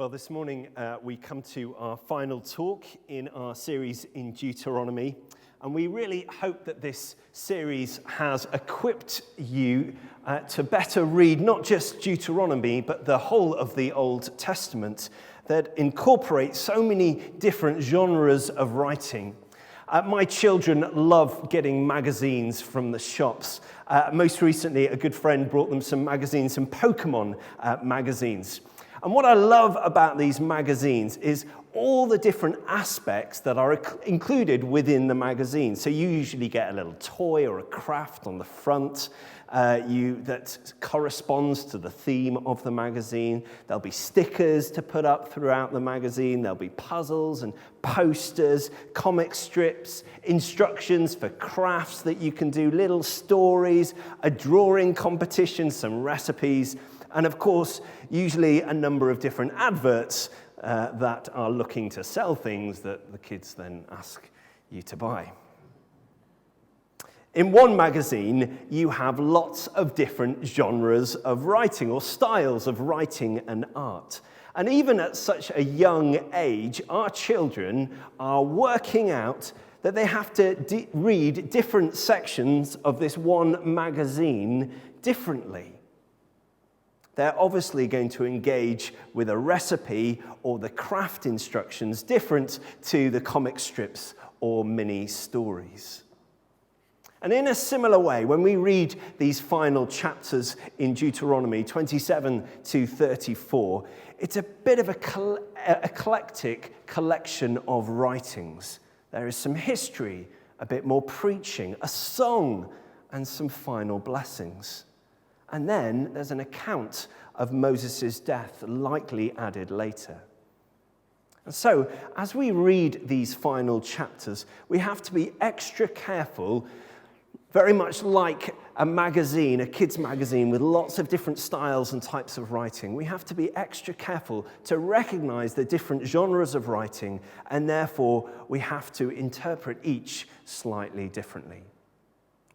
Well, this morning we come to our final talk in our series in Deuteronomy, and we really hope that this series has equipped you to better read not just Deuteronomy, but the whole of the Old Testament that incorporates so many different genres of writing. My children love getting magazines from the shops. Most recently, a good friend brought them some magazines, some Pokemon magazines. And what I love about these magazines is all the different aspects that are included within the magazine. So you usually get a little toy or a craft on the front that corresponds to the theme of the magazine. There'll be stickers to put up throughout the magazine. There'll be puzzles and posters, comic strips, instructions for crafts that you can do, little stories, a drawing competition, some recipes, and of course, usually a number of different adverts that are looking to sell things that the kids then ask you to buy. In one magazine, you have lots of different genres of writing or styles of writing and art. And even at such a young age, our children are working out that they have to read different sections of this one magazine differently. They're obviously going to engage with a recipe or the craft instructions different to the comic strips or mini stories. And in a similar way, when we read these final chapters in Deuteronomy 27 to 34, it's a bit of a eclectic collection of writings. There is some history, a bit more preaching, a song, and some final blessings. And then there's an account of Moses' death, likely added later. And so, as we read these final chapters, we have to be extra careful, very much like a magazine, a kid's magazine with lots of different styles and types of writing. We have to be extra careful to recognize the different genres of writing, and therefore we have to interpret each slightly differently.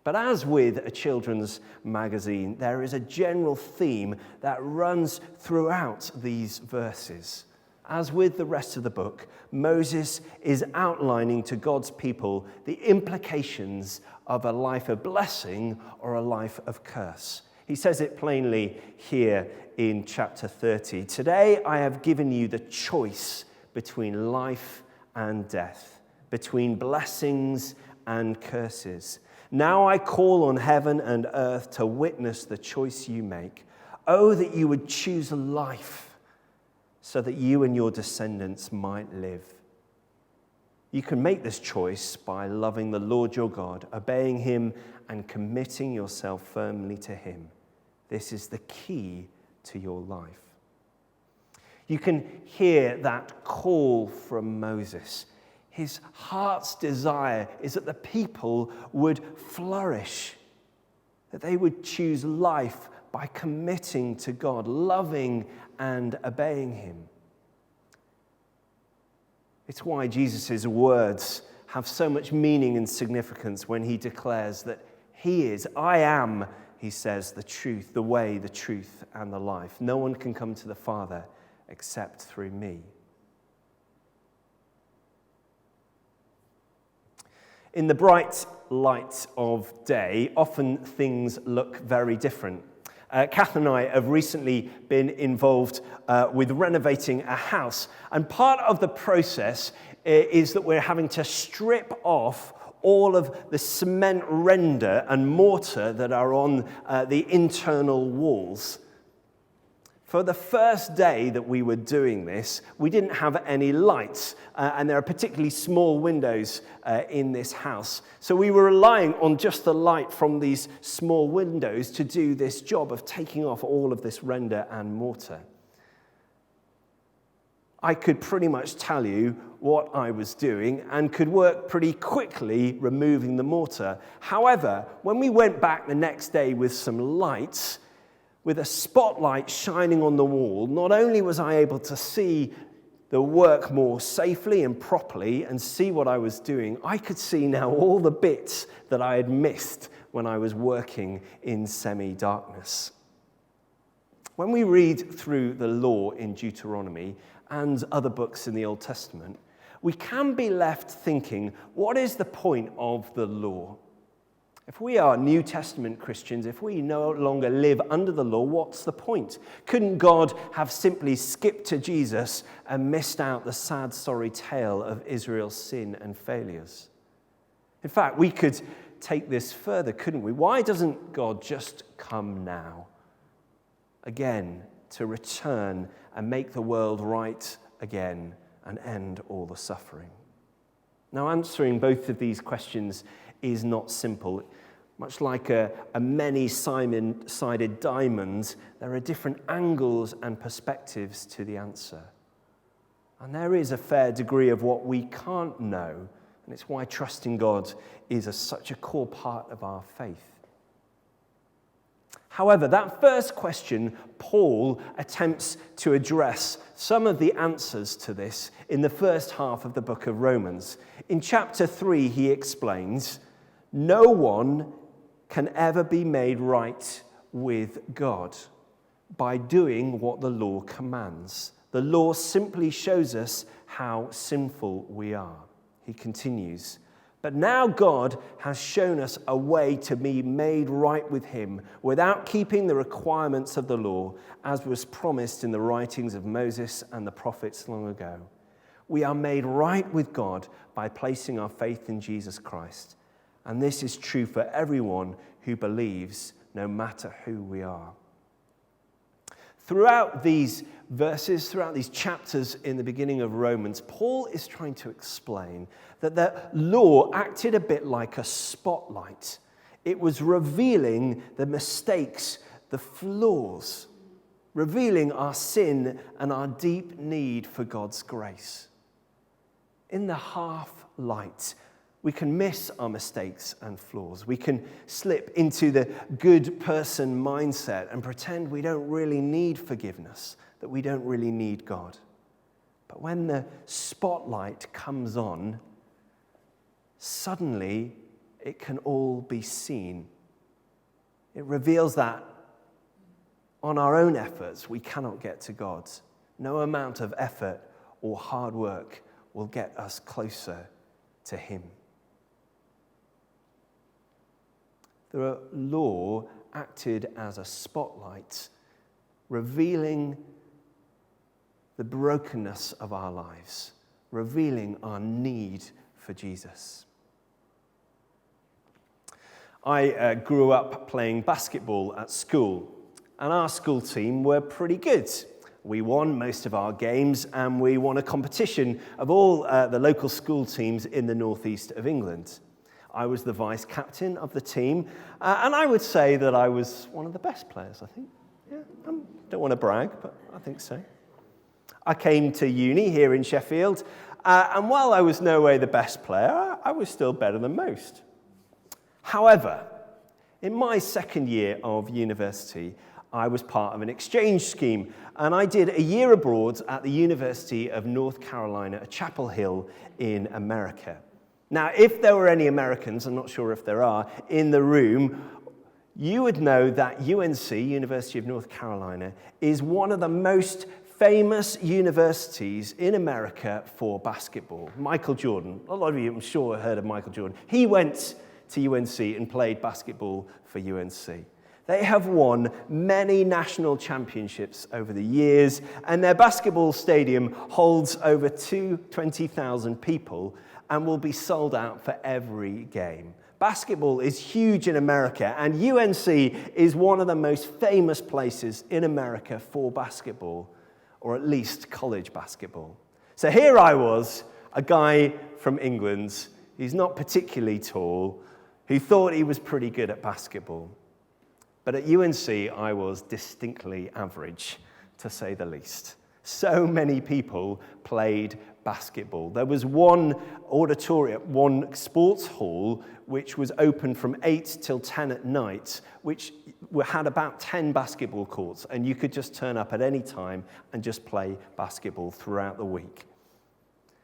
But as with a children's magazine, there is a general theme that runs throughout these verses. As with the rest of the book, Moses is outlining to God's people the implications of a life of blessing or a life of curse. He says it plainly here in chapter 30. Today I have given you the choice between life and death, between blessings and curses. Now I call on heaven and earth to witness the choice you make. Oh, that you would choose life so that you and your descendants might live. You can make this choice by loving the Lord your God, obeying him, and committing yourself firmly to him. This is the key to your life. You can hear that call from Moses. His heart's desire is that the people would flourish, that they would choose life by committing to God, loving and obeying him. It's why Jesus' words have so much meaning and significance when he declares that he is, I am, he says, the truth, the way, the truth, and the life. No one can come to the Father except through me. In the bright light of day, often things look very different. Kath and I have recently been involved with renovating a house, and part of the process is that we're having to strip off all of the cement render and mortar that are on the internal walls. For the first day that we were doing this, we didn't have any lights, and there are particularly small windows in this house. So we were relying on just the light from these small windows to do this job of taking off all of this render and mortar. I could pretty much tell you what I was doing and could work pretty quickly removing the mortar. However, when we went back the next day with some lights, with a spotlight shining on the wall, not only was I able to see the work more safely and properly and see what I was doing, I could see now all the bits that I had missed when I was working in semi-darkness. When we read through the law in Deuteronomy and other books in the Old Testament, we can be left thinking, what is the point of the law? If we are New Testament Christians, if we no longer live under the law, what's the point? Couldn't God have simply skipped to Jesus and missed out the sad, sorry tale of Israel's sin and failures? In fact, we could take this further, couldn't we? Why doesn't God just come now, again, to return and make the world right again and end all the suffering? Now, answering both of these is not simple. Much like a many-sided diamond, there are different angles and perspectives to the answer. And there is a fair degree of what we can't know, and it's why trusting God is such a core part of our faith. However, that first question, Paul attempts to address some of the answers to this in the first half of the book of Romans. In chapter 3, he explains, no one can ever be made right with God by doing what the law commands. The law simply shows us how sinful we are. He continues, but now God has shown us a way to be made right with him without keeping the requirements of the law, as was promised in the writings of Moses and the prophets long ago. We are made right with God by placing our faith in Jesus Christ. And this is true for everyone who believes, no matter who we are. Throughout these verses, throughout these chapters in the beginning of Romans, Paul is trying to explain that the law acted a bit like a spotlight. It was revealing the mistakes, the flaws, revealing our sin and our deep need for God's grace. In the half light, we can miss our mistakes and flaws. We can slip into the good person mindset and pretend we don't really need forgiveness, that we don't really need God. But when the spotlight comes on, suddenly it can all be seen. It reveals that on our own efforts, we cannot get to God. No amount of effort or hard work will get us closer to him. The law acted as a spotlight, revealing the brokenness of our lives, revealing our need for Jesus. I grew up playing basketball at school, and our school team were pretty good. We won most of our games, and we won a competition of all the local school teams in the northeast of England. I was the vice captain of the team, and I would say that I was one of the best players, I think. Yeah, don't want to brag, but I think so. I came to uni here in Sheffield, and while I was no way the best player, I was still better than most. However, in my second year of university, I was part of an exchange scheme, and I did a year abroad at the University of North Carolina at Chapel Hill in America. Now, if there were any Americans, I'm not sure if there are, in the room, you would know that UNC, University of North Carolina, is one of the most famous universities in America for basketball. Michael Jordan, a lot of you, I'm sure, heard of Michael Jordan. He went to UNC and played basketball for UNC. They have won many national championships over the years, and their basketball stadium holds over 20,000 people and will be sold out for every game. Basketball is huge in America, and UNC is one of the most famous places in America for basketball, or at least college basketball. So here I was, a guy from England, who's not particularly tall, who thought he was pretty good at basketball. But at UNC, I was distinctly average, to say the least. So many people played basketball. There was one auditorium, one sports hall, which was open from 8 till 10 at night, which had about 10 basketball courts, and you could just turn up at any time and just play basketball throughout the week.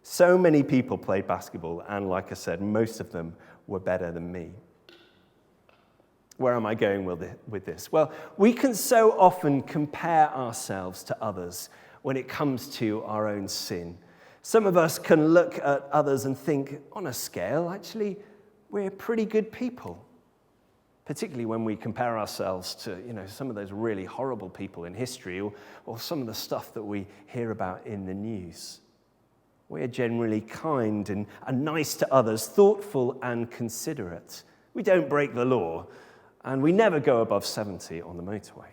So many people played basketball, and like I said, most of them were better than me. Where am I going with this? Well, we can so often compare ourselves to others when it comes to our own sin. Some of us can look at others and think, on a scale, actually, we're pretty good people. Particularly when we compare ourselves to, some of those really horrible people in history or some of the stuff that we hear about in the news. We're generally kind and nice to others, thoughtful and considerate. We don't break the law, and we never go above 70 on the motorway.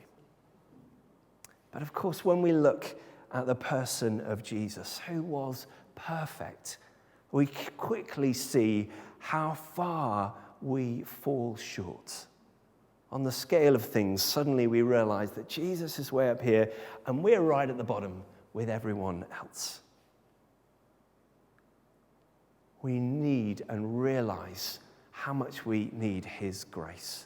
But of course, when we look at the person of Jesus, who was perfect, we quickly see how far we fall short. On the scale of things, suddenly we realize that Jesus is way up here, and we're right at the bottom with everyone else. We need and realize how much we need his grace.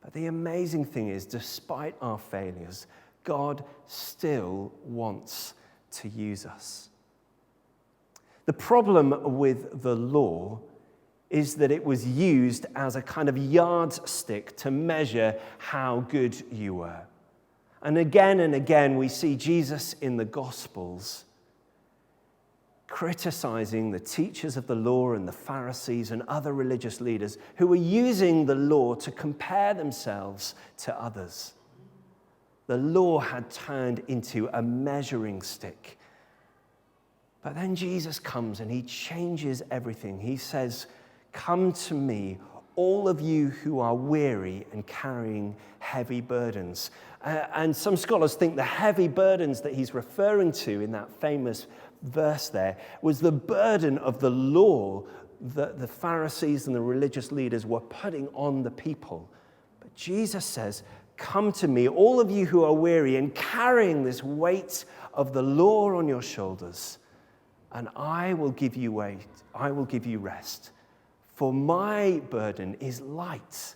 But the amazing thing is, despite our failures, God still wants to use us. The problem with the law is that it was used as a kind of yardstick to measure how good you were. And again, we see Jesus in the Gospels criticizing the teachers of the law and the Pharisees and other religious leaders who were using the law to compare themselves to others. The law had turned into a measuring stick. But then Jesus comes and he changes everything. He says, "Come to me, all of you who are weary and carrying heavy burdens." And some scholars think the heavy burdens that he's referring to in that famous verse there was the burden of the law that the Pharisees and the religious leaders were putting on the people. But Jesus says, "Come to me, all of you who are weary and carrying this weight of the law on your shoulders, and I will give you rest. For my burden is light."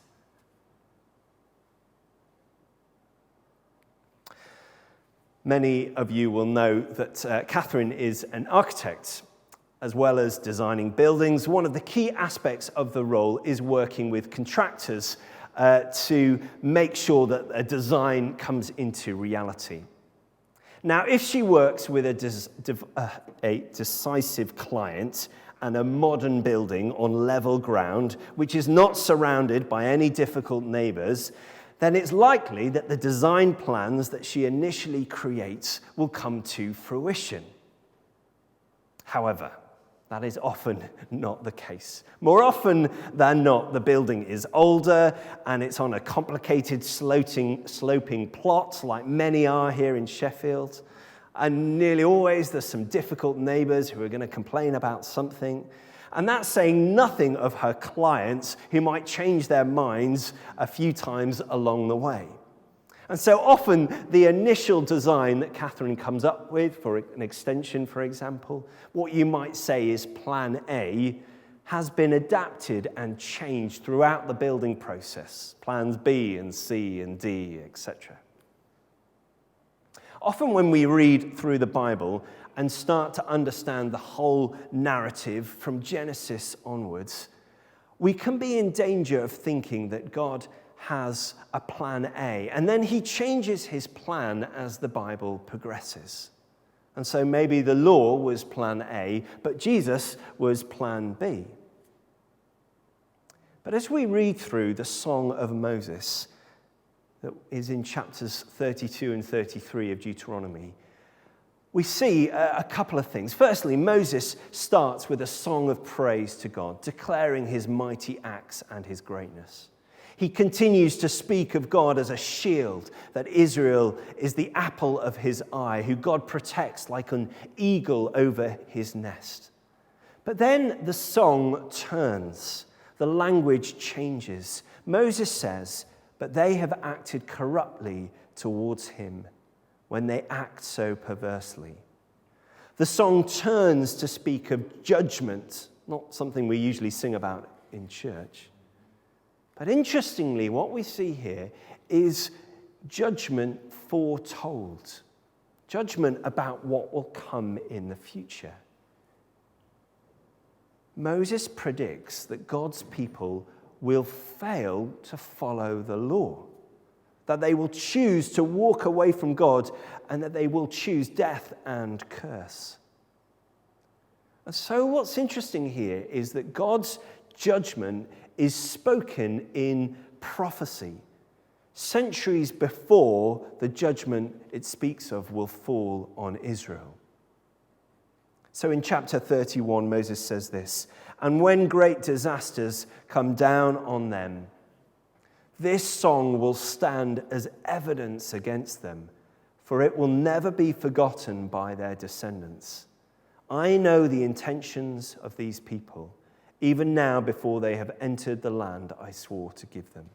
Many of you will know that Catherine is an architect. As well as designing buildings, one of the key aspects of the role is working with contractors to make sure that a design comes into reality. Now, if she works with a decisive client and a modern building on level ground, which is not surrounded by any difficult neighbors, then it's likely that the design plans that she initially creates will come to fruition. However, that is often not the case. More often than not, the building is older and it's on a complicated sloping plot, like many are here in Sheffield. And nearly always there's some difficult neighbors who are going to complain about something. And that's saying nothing of her clients who might change their minds a few times along the way. And so often the initial design that Catherine comes up with for an extension, for example, what you might say is plan A, has been adapted and changed throughout the building process. Plans B and C and D, etc. Often when we read through the Bible and start to understand the whole narrative from Genesis onwards, we can be in danger of thinking that God has a plan A, and then he changes his plan as the Bible progresses. And so maybe the law was plan A, but Jesus was plan B. But as we read through the Song of Moses, that is in chapters 32 and 33 of Deuteronomy, we see a couple of things. Firstly, Moses starts with a song of praise to God, declaring his mighty acts and his greatness. He continues to speak of God as a shield, that Israel is the apple of his eye, who God protects like an eagle over his nest. But then the song turns, the language changes. Moses says, "But they have acted corruptly towards him when they act so perversely." The song turns to speak of judgment, not something we usually sing about in church. But interestingly, what we see here is judgment foretold. Judgment about what will come in the future. Moses predicts that God's people will fail to follow the law, that they will choose to walk away from God, and that they will choose death and curse. And so what's interesting here is that God's judgment is spoken in prophecy, centuries before the judgment it speaks of will fall on Israel. So in chapter 31, Moses says this, "And when great disasters come down on them, this song will stand as evidence against them, for it will never be forgotten by their descendants. I know the intentions of these people, even now before they have entered the land I swore to give them."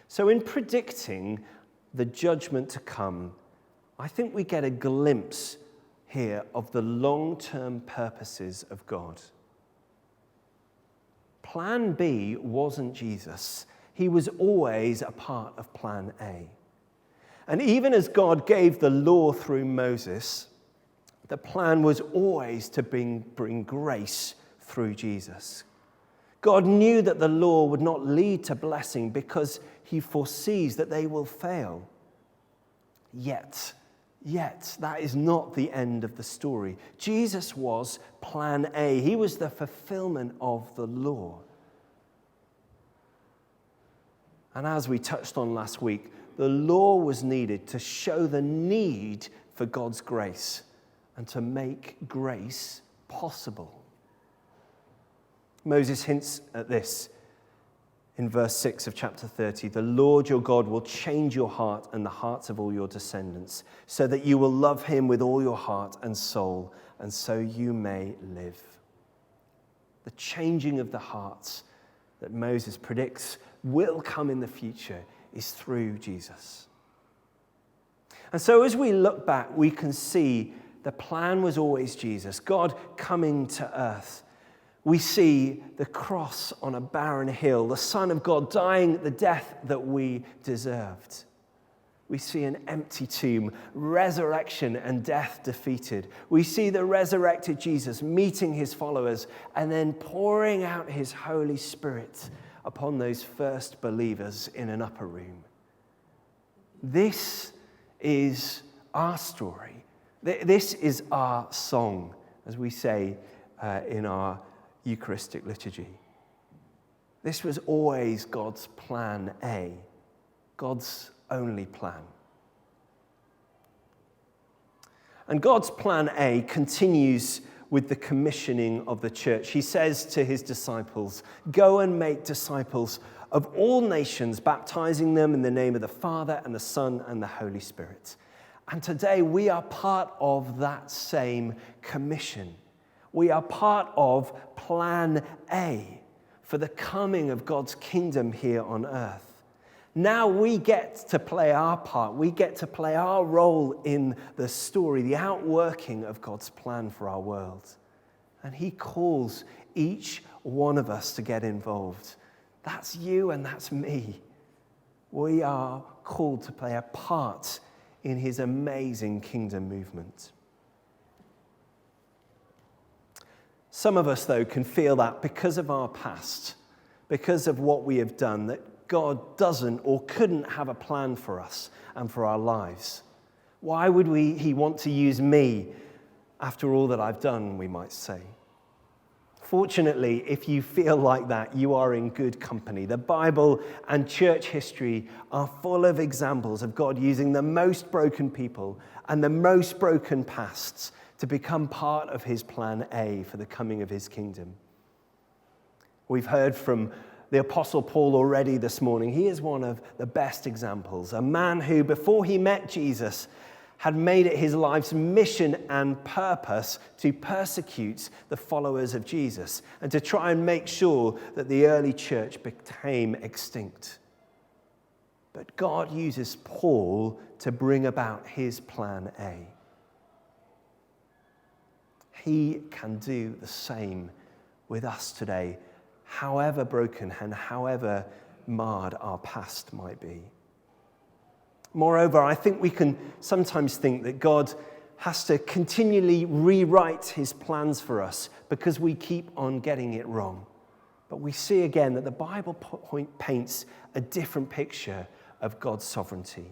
So in predicting the judgment to come, I think we get a glimpse here of the long-term purposes of God. Plan B wasn't Jesus. He was always a part of Plan A. And even as God gave the law through Moses, the plan was always to bring grace through Jesus. God knew that the law would not lead to blessing because he foresees that they will fail. Yet, that is not the end of the story. Jesus was Plan A. He was the fulfillment of the law. And as we touched on last week, the law was needed to show the need for God's grace and to make grace possible. Moses hints at this in verse 6 of chapter 30. "The Lord your God will change your heart and the hearts of all your descendants, so that you will love him with all your heart and soul, and so you may live." The changing of the hearts that Moses predicts will come in the future is through Jesus. And so as we look back, we can see the plan was always Jesus, God coming to earth. We see the cross on a barren hill, the Son of God dying the death that we deserved. We see an empty tomb, resurrection and death defeated. We see the resurrected Jesus meeting his followers and then pouring out his Holy Spirit upon those first believers in an upper room. This is our story. This is our song, as we say in our Eucharistic liturgy. This was always God's plan A, God's only plan. And God's plan A continues with the commissioning of the church. He says to his disciples, "Go and make disciples of all nations, baptizing them in the name of the Father and the Son and the Holy Spirit." And today we are part of that same commission. We are part of Plan A for the coming of God's kingdom here on earth. Now we get to play our part. We get to play our role in the story, the outworking of God's plan for our world. And he calls each one of us to get involved. That's you and that's me. We are called to play a part in his amazing kingdom movement. Some of us, though, can feel that because of our past, because of what we have done, that God doesn't or couldn't have a plan for us and for our lives. Why would he want to use me after all that I've done, we might say? Fortunately, if you feel like that, you are in good company. The Bible and church history are full of examples of God using the most broken people and the most broken pasts to become part of his plan A for the coming of his kingdom. We've heard from the Apostle Paul already this morning. He is one of the best examples. A man who, before he met Jesus, had made it his life's mission and purpose to persecute the followers of Jesus and to try and make sure that the early church became extinct. But God uses Paul to bring about his plan A. He can do the same with us today, however broken and however marred our past might be. Moreover, I think we can sometimes think that God has to continually rewrite his plans for us because we keep on getting it wrong. But we see again that the Bible paints a different picture of God's sovereignty.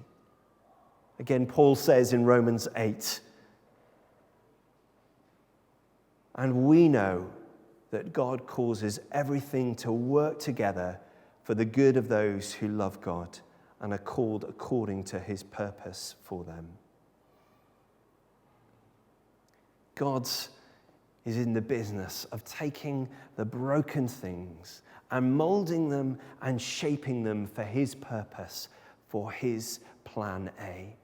Again, Paul says in Romans 8, and we know that God causes everything to work together for the good of those who love God and are called according to his purpose for them. God is in the business of taking the broken things and molding them and shaping them for his purpose, for his plan A.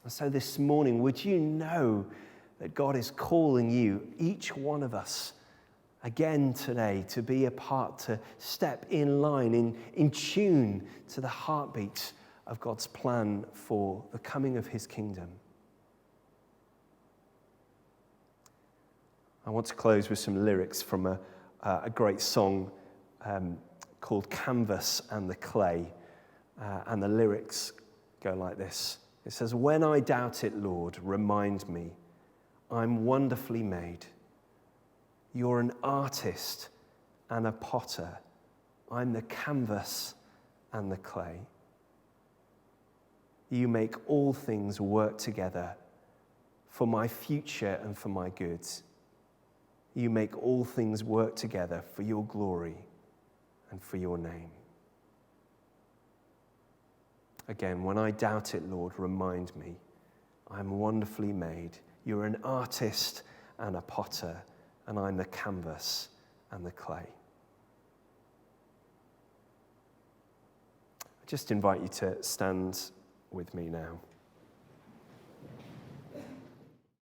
And so this morning, would you know that God is calling you, each one of us, again today, to be a part, to step in line, in tune to the heartbeat of God's plan for the coming of his kingdom? I want to close with some lyrics from a great song called Canvas and the Clay. And the lyrics go like this. It says, when I doubt it, Lord, remind me, I'm wonderfully made. You're an artist and a potter. I'm the canvas and the clay. You make all things work together for my future and for my good. You make all things work together for your glory and for your name. Again, when I doubt it, Lord, remind me, I'm wonderfully made. You're an artist and a potter, and I'm the canvas and the clay. I just invite you to stand with me now.